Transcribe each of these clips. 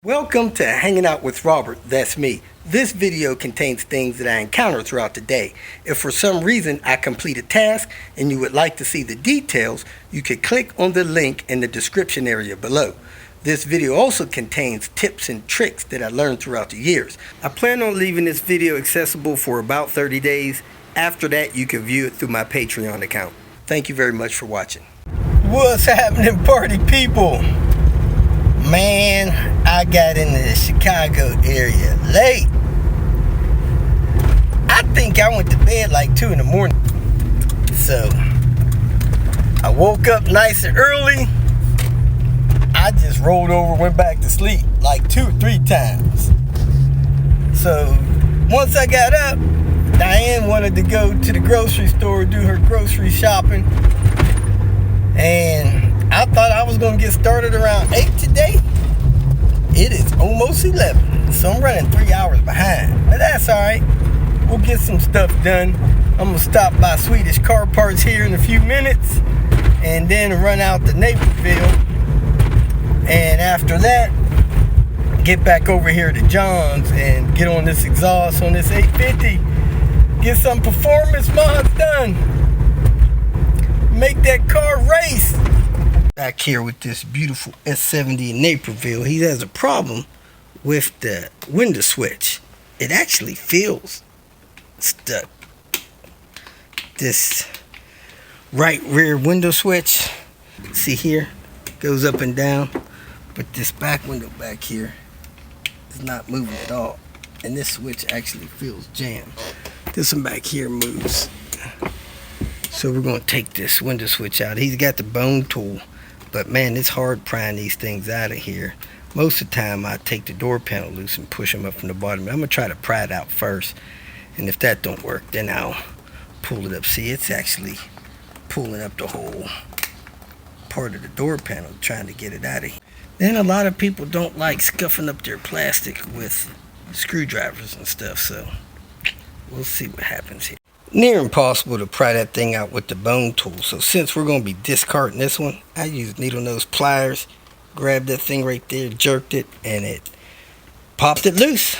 Welcome to Hanging Out with Robert, that's me. This video contains things that I encounter throughout the day. If for some reason I complete a task and you would like to see the details, you could click on the link in the description area below. This video also contains tips and tricks that I learned throughout the years. I plan on leaving this video accessible for about 30 days. After that, you can view it through my Patreon account. Thank you very much for watching. What's happening, party people? Man, I got into the Chicago area late. I think I went to bed like 2 in the morning. So, I woke up nice and early. I just rolled over, went back to sleep like 2 or 3 times. So, once I got up, Diane wanted to go to the grocery store, do her grocery shopping. And I thought I was going to get started around 8 today. It is almost 11, so I'm running 3 hours behind. But that's alright. We'll get some stuff done. I'm going to stop by Swedish Car Parts here in a few minutes and then run out to Naperville. And after that, get back over here to John's and get on this exhaust on this 850. Get some performance mods done. Make that car race. Back here with this beautiful S70 in Naperville, he has a problem with the window switch. It actually feels stuck. This right rear window switch, see here, goes up and down, but this back window back here is not moving at all. And this switch actually feels jammed. This one back here moves. So we're going to take this window switch out. He's got the bone tool, but man, it's hard prying these things out of here. Most of the time I take the door panel loose and push them up from the bottom. I'm going to try to pry it out first, and if that don't work, then I'll pull it up. See, it's actually pulling up the whole part of the door panel, trying to get it out of here. Then a lot of people don't like scuffing up their plastic with screwdrivers and stuff, so we'll see what happens here. Near impossible to pry that thing out with the bone tool. So since we're going to be discarding this one, I used needle nose pliers, grabbed that thing right there, jerked it, and it popped it loose.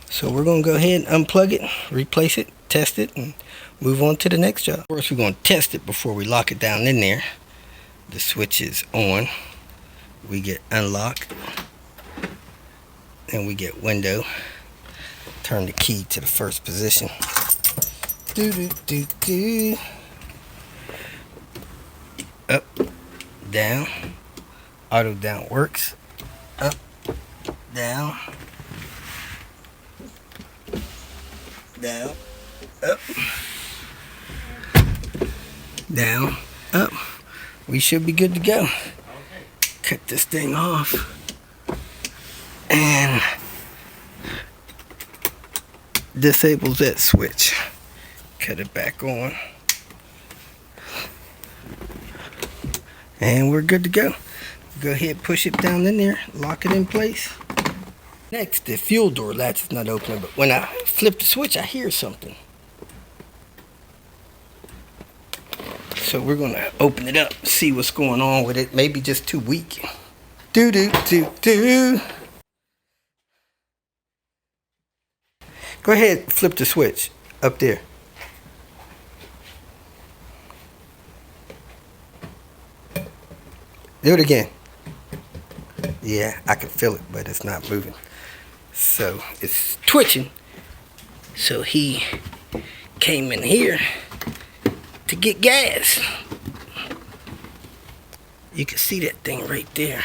So we're going to go ahead and unplug it, replace it, test it, and move on to the next job. Of course, we're going to test it before we lock it down in there. The switch is on. We get unlock. And we get window. Turn the key to the first position. Up, down, auto down works, up, down, down, up, down, up. We should be good to go. Cut this thing off and disables that switch. Cut it back on. And we're good to go. Go ahead, push it down in there, lock it in place. Next, the fuel door latch is not opening, but when I flip the switch, I hear something. So we're gonna open it up, see what's going on with it. Maybe just too weak. Go ahead, flip the switch up there. Do it again. Yeah, I can feel it, but it's not moving. So it's twitching. So he came in here to get gas. You can see that thing right there.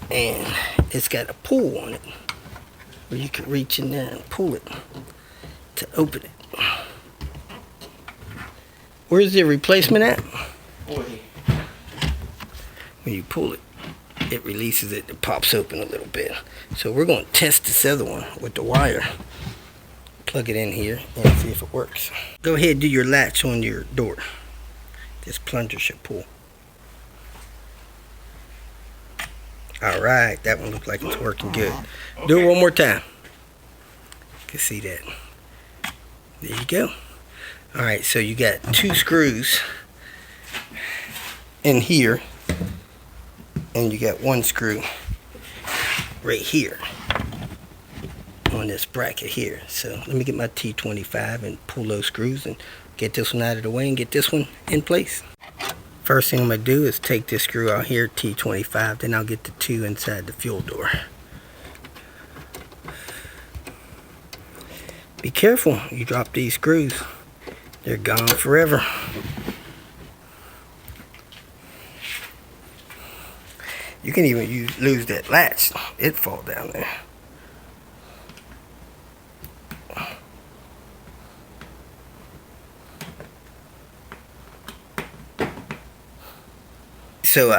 And it's got a pull on it, where you can reach in there and pull it to open it. Where's the replacement at? When you pull it, it releases it, it pops open a little bit. So we're going to test this other one with the wire. Plug it in here and see if it works. Go ahead and do your latch on your door. This plunger should pull. Alright, that one looks like it's working good. Do it one more time. You can see that. There you go. Alright, so you got 2 screws in here and you got one screw right here on this bracket here. So let me get my T25 and pull those screws and get this one out of the way and get this one in place. First thing I'm going to do is take this screw out here, T25, then I'll get the two inside the fuel door. Be careful, you drop these screws, they're gone forever. You can even lose that latch, it'd fall down there. So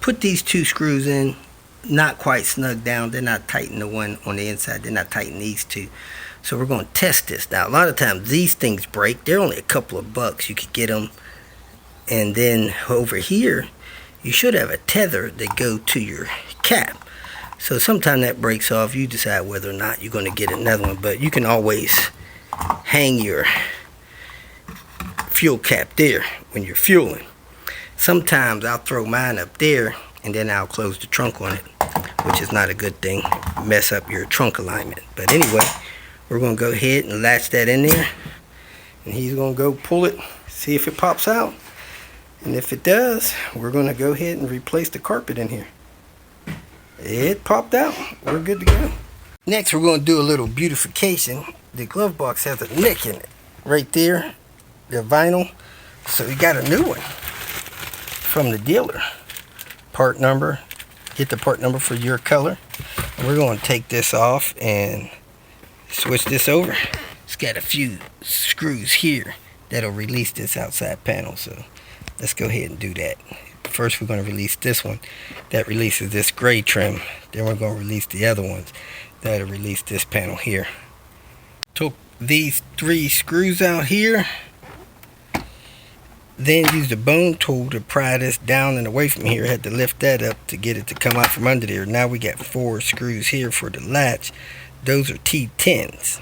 put these two screws in, not quite snug down. They're not tighten the one on the inside. They're not tighten these two. So we're going to test this. Now, a lot of times these things break. They're only a couple of bucks. You could get them. And then over here, you should have a tether that go to your cap. So sometime that breaks off. You decide whether or not you're going to get another one. But you can always hang your fuel cap there when you're fueling. Sometimes I'll throw mine up there and then I'll close the trunk on it, which is not a good thing. Mess up your trunk alignment. But anyway, we're going to go ahead and latch that in there. And he's going to go pull it, see if it pops out. And if it does, we're going to go ahead and replace the carpet in here. It popped out. We're good to go. Next, we're going to do a little beautification. The glove box has a nick in it. Right there, the vinyl. So we got a new one from the dealer. Part number, get the part number for your color. And we're going to take this off and switch this over. It's got a few screws here that'll release this outside panel, so let's go ahead and do that. First we're going to release this one that releases this gray trim, then we're going to release the other ones that'll release this panel here. Took these three screws out here, then used a bone tool to pry this down and away from here. Had to lift that up to get it to come out from under there. Now we got 4 screws here for the latch. Those are T10s.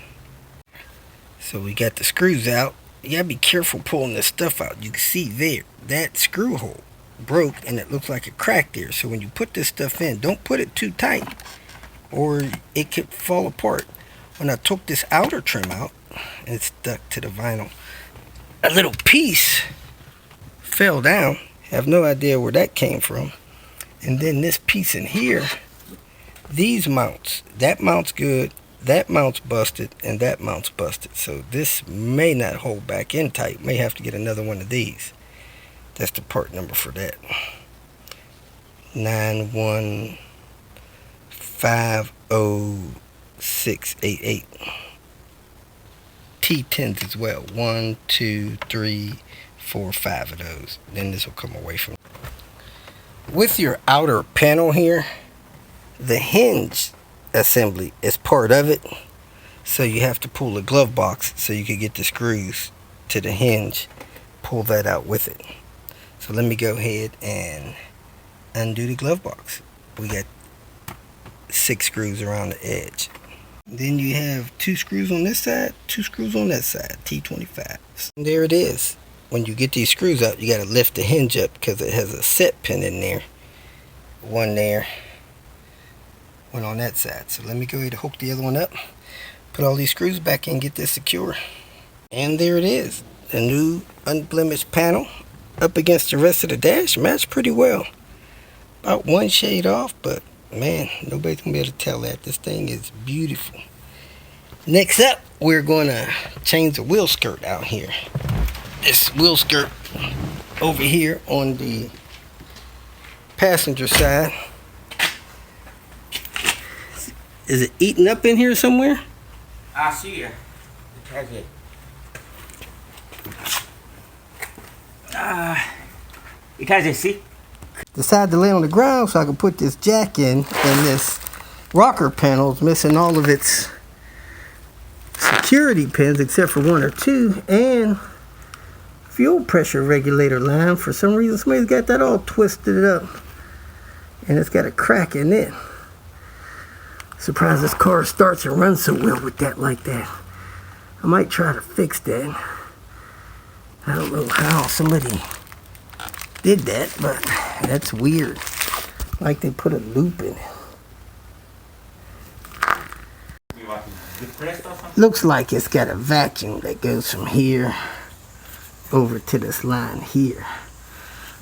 So we got the screws out. You gotta be careful pulling this stuff out. You can see there, that screw hole broke and it looks like a crack there. So when you put this stuff in, don't put it too tight or it could fall apart. When I took this outer trim out and it stuck to the vinyl, a little piece fell down. Have no idea where that came from. And then this piece in here, these mounts, that mount's good, that mount's busted, and that mount's busted. So this may not hold back in tight. May have to get another one of these. That's the part number for that. 9150688. T10s as well. 1, 2, 3, 4, 5 of those. Then this will come away from. With your outer panel here, the hinge assembly is part of it, so you have to pull the glove box so you can get the screws to the hinge, pull that out with it. So let me go ahead and undo the glove box. We got 6 screws around the edge. Then you have 2 screws on this side, 2 screws on that side, T25s. And there it is. When you get these screws out, you got to lift the hinge up because it has a set pin in there. One there, one on that side. So let me go ahead and hook the other one up, put all these screws back in, get this secure. And there it is. The new unblemished panel up against the rest of the dash matched pretty well. About 1 shade off, but man, nobody's gonna be able to tell that. This thing is beautiful. Next up, we're gonna change the wheel skirt out here. This wheel skirt over here on the passenger side. Is it eaten up in here somewhere? I see it. Because you see. Decided to lay on the ground so I could put this jack in, and this rocker panel is missing all of its security pins except for 1 or 2, and fuel pressure regulator line. For some reason somebody's got that all twisted up and it's got a crack in it. Surprised this car starts and runs so well with that like that. I might try to fix that. I don't know how somebody did that, but that's weird. Like they put a loop in it. You want to depress or something? Looks like it's got a vacuum that goes from here over to this line here.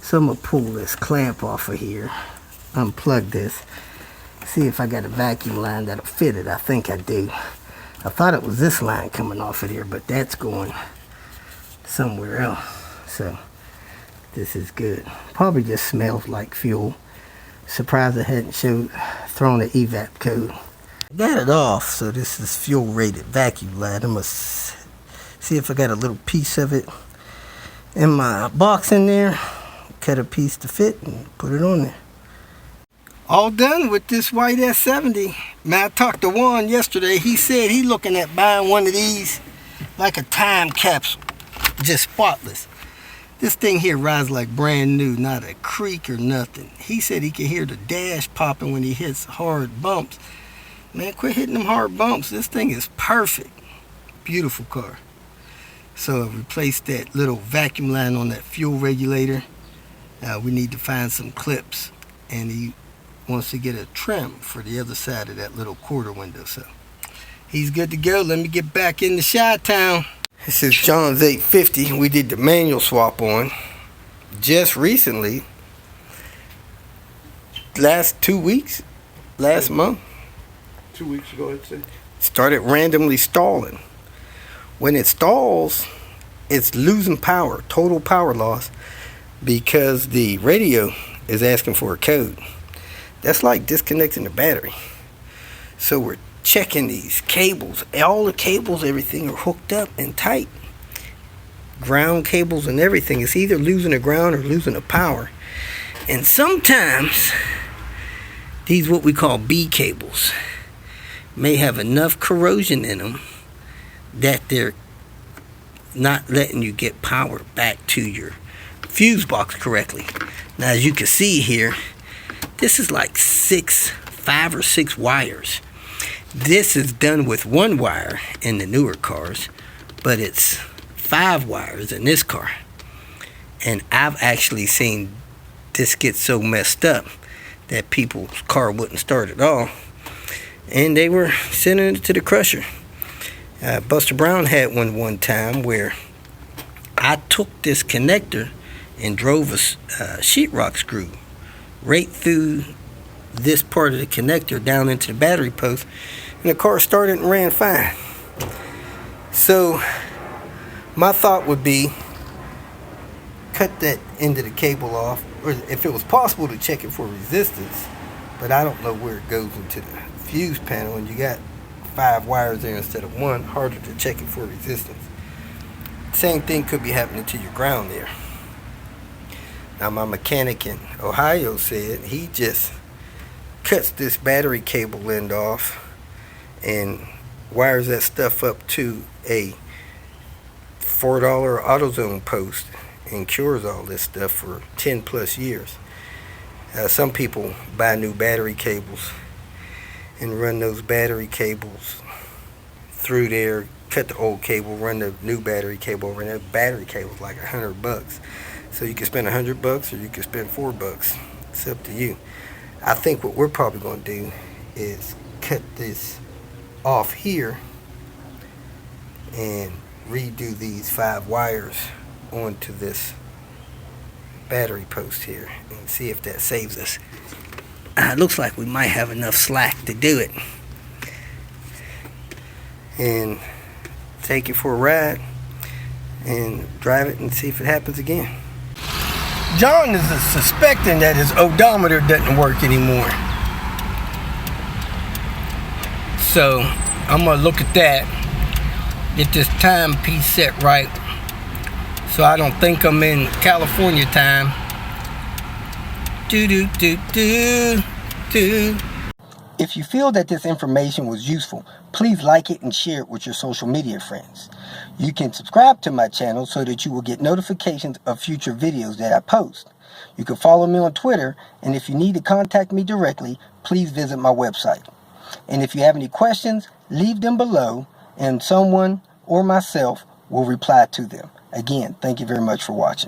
So I'm gonna pull this clamp off of here, unplug this, see if I got a vacuum line that'll fit it. I think I do. I thought it was this line coming off of here, but that's going somewhere else. So this is good. Probably just smells like fuel. Surprised I hadn't thrown an evap code. Got it off, so this is fuel rated vacuum line. I must see if I got a little piece of it in my box in there. Cut a piece to fit and put it on there. All done with this white S70. Man, I talked to Juan yesterday. He said he looking at buying one of these like a time capsule, just spotless. This thing here rides like brand new, not a creak or nothing. He said he could hear the dash popping when he hits hard bumps. Man, quit hitting them hard bumps. This thing is perfect. Beautiful car. So I replaced that little vacuum line on that fuel regulator. We need to find some clips, and he wants to get a trim for the other side of that little quarter window. So he's good to go. Let me get back into Chi-Town. This is John's 850. We did the manual swap on just recently. Last 2 weeks, last month. 2 weeks ago, I'd say. Started randomly stalling. When it stalls, it's losing power, total power loss, because the radio is asking for a code. That's like disconnecting the battery. So we're checking these cables. All the cables, everything are hooked up and tight. Ground cables and everything. It's either losing the ground or losing the power. And sometimes these what we call B cables may have enough corrosion in them that they're not letting you get power back to your fuse box correctly. Now, as you can see here, this is like 5 or 6 wires. This is done with 1 wire in the newer cars, but it's 5 wires in this car. And I've actually seen this get so messed up that people's car wouldn't start at all, and they were sending it to the crusher. Buster Brown had one time where I took this connector and drove a sheetrock screw right through this part of the connector down into the battery post, and the car started and ran fine. So my thought would be cut that end of the cable off, or if it was possible to check it for resistance, but I don't know where it goes into the fuse panel, and you got 5 wires there instead of 1, harder to check it for resistance. Same thing could be happening to your ground there. Now, my mechanic in Ohio said he just cuts this battery cable end off and wires that stuff up to a $4 AutoZone post and cures all this stuff for 10 plus years. Some people buy new battery cables and run those battery cables through there, cut the old cable, run the new battery cable over, and that battery cable is like $100. So you can spend $100 or you can spend $4. It's up to you. I think what we're probably going to do is cut this off here and redo these 5 wires onto this battery post here and see if that saves us. It looks like we might have enough slack to do it. And take it for a ride and drive it and see if it happens again. John is suspecting that his odometer doesn't work anymore. So I'm gonna look at that, get this timepiece set right, so I don't think I'm in California time. If you feel that this information was useful, please like it and share it with your social media friends. You can subscribe to my channel so that you will get notifications of future videos that I post. You can follow me on Twitter, and if you need to contact me directly, please visit my website. And if you have any questions, leave them below, and someone or myself will reply to them. Again, thank you very much for watching.